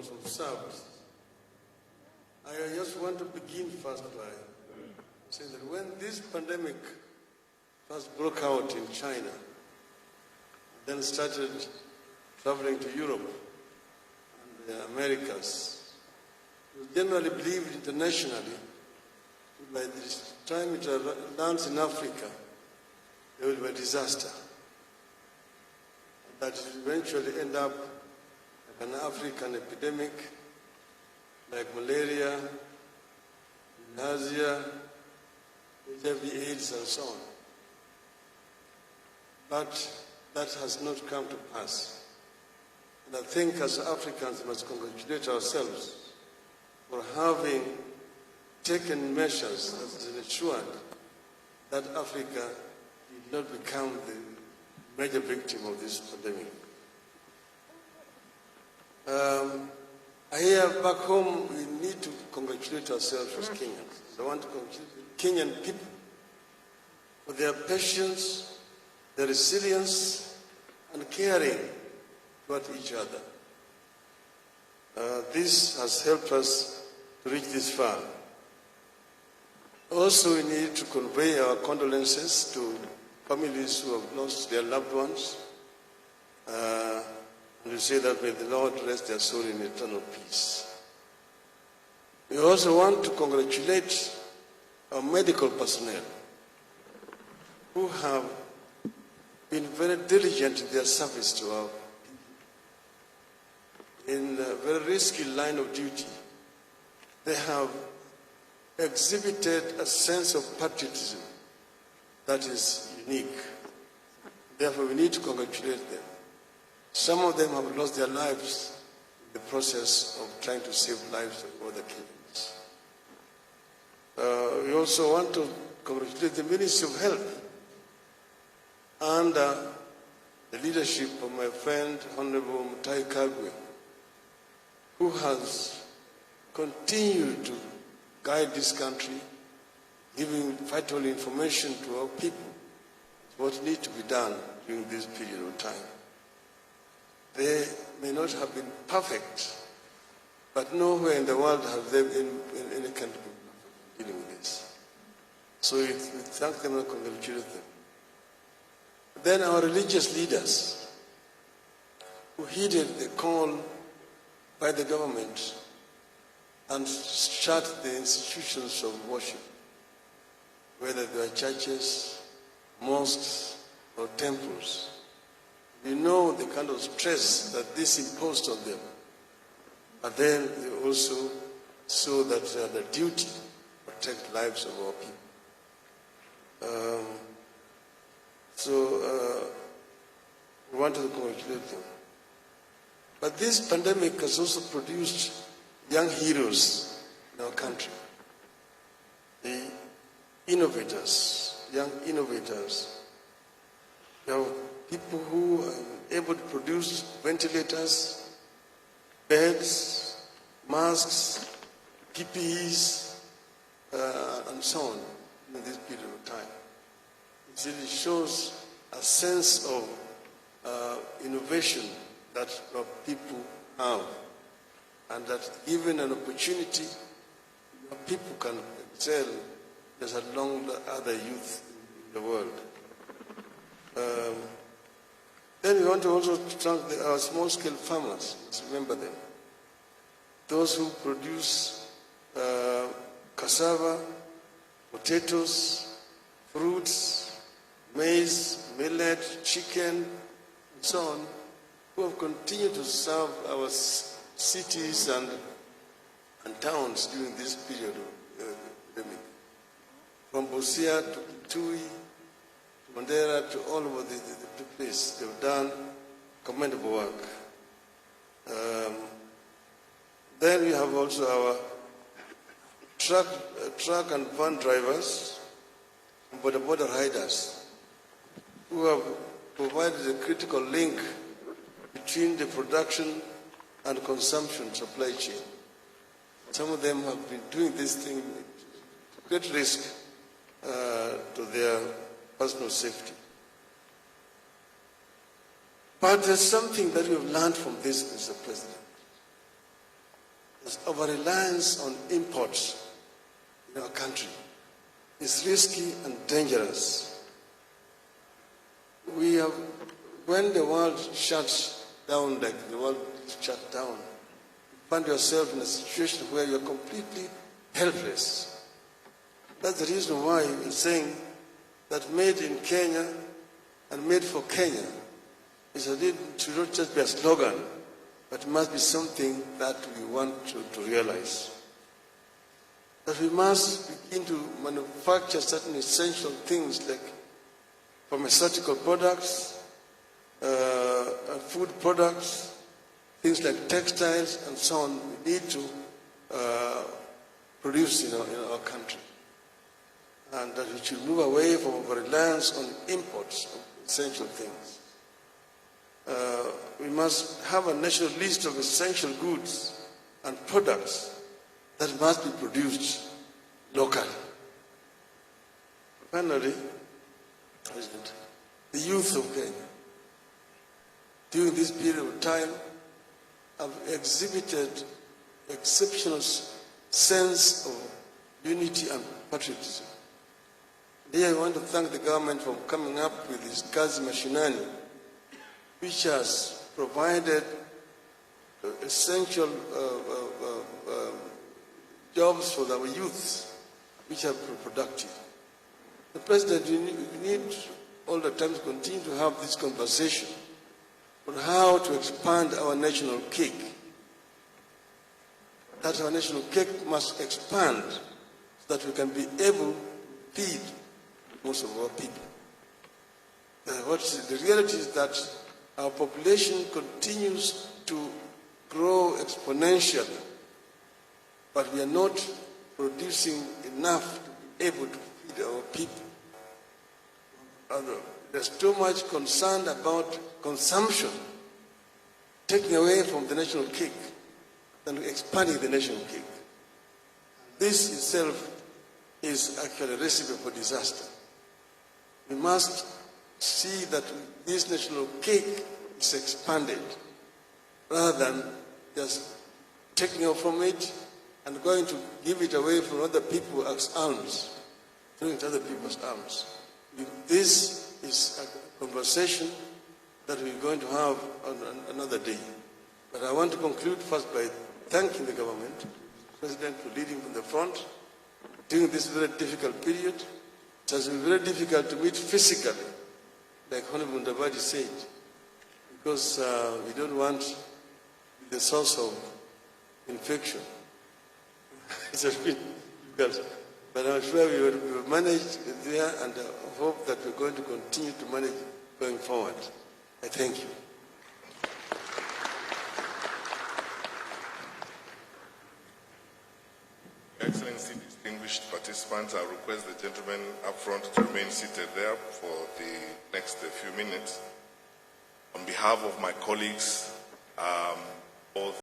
was observed. I just want to begin first by saying that when this pandemic first broke out in China, then started traveling to Europe and the Americas, it was generally believed internationally that by this time it lands in Africa, there will be a disaster. That it will eventually end up like an African epidemic, like malaria, bilharzia, HIV/AIDS, and so on. But that has not come to pass. And I think as Africans we must congratulate ourselves for having taken measures that ensured that Africa did not become the major victim of this pandemic. Here back home, we need to congratulate ourselves as Kenyans. I want to congratulate Kenyan people for their patience, their resilience, and caring toward each other. This has helped us to reach this far. Also, we need to convey our condolences to families who have lost their loved ones. And we say that may the Lord rest their soul in eternal peace. We also want to congratulate our medical personnel who have been very diligent in their service to our people. In a very risky line of duty, they have exhibited a sense of patriotism that is unique. Therefore, we need to congratulate them. Some of them have lost their lives in the process of trying to save lives of other Kenyans. We also want to congratulate the Ministry of Health under the leadership of my friend, Honorable Mutahi Kagwe, who has continued to guide this country, giving vital information to our people, what needs to be done during this period of time. They may not have been perfect, but nowhere in the world have they been in any country dealing with this. So we thank them and congratulate them. Then our religious leaders, who heeded the call by the government and shut the institutions of worship, whether they are churches, mosques, or temples. We know the kind of stress that this imposed on them. But then they also saw that they had a duty to protect lives of our people. We want to congratulate them. But this pandemic has also produced young heroes in our country. The innovators, young innovators. We have people who are able to produce ventilators, beds, masks, PPEs, and so on in this period of time. It really shows a sense of innovation that our people have, and that given an opportunity, our people can excel just along the other youth in the world. Then we want to also thank our small-scale farmers. Let's remember them. Those who produce cassava, potatoes, fruits, maize, millet, chicken, and so on, who have continued to serve our cities and towns during this period of epidemic. From Busia to Kitui, to Mandera, to all over the place, they've done commendable work. Then we have also our truck and van drivers, and border riders, who have provided a critical link between the production and consumption supply chain. Some of them have been doing this thing at great risk to their personal safety. But there's something that we have learned from this, Mr. President. Because over-reliance on imports in our country is risky and dangerous. When the world shuts down, like the world shut down, you find yourself in a situation where you're completely helpless. That's the reason why we're saying that made in Kenya and made for Kenya should not just be a slogan, but it must be something that we want to realize. That we must begin to manufacture certain essential things like pharmaceutical products, food products, things like textiles and so on. We need to produce in our country. And that we should move away from over-reliance on imports of essential things. We must have a national list of essential goods and products that must be produced locally. Finally, President, the youth of Kenya, during this period of time, have exhibited exceptional sense of unity and patriotism. Here I want to thank the government for coming up with this Kazi Mashinani, which has provided essential jobs for our youth, which are productive. The President, we need all the time to continue to have this conversation on how to expand our national cake. That our national cake must expand so that we can be able to feed most of our people. The reality is that our population continues to grow exponentially, but we are not producing enough to be able to feed our people. There's too much concern about consumption, taking away from the national cake than expanding the national cake. This itself is actually a recipe for disaster. We must see that this national cake is expanded rather than just taking off from it and going to give it away from other people as alms, throwing it to other people's alms. This is a conversation that we're going to have on another day. But I want to conclude first by thanking the government, the President, for leading from the front during this very difficult period. It has been very difficult to meet physically, like Honorable Ndabadi said, because we don't want the source of infection. It has been difficult, but I'm sure we will manage there, and I hope that we're going to continue to manage going forward. I thank you. Excellency, distinguished participants, I request the gentleman up front to remain seated there for the next few minutes. On behalf of my colleagues, both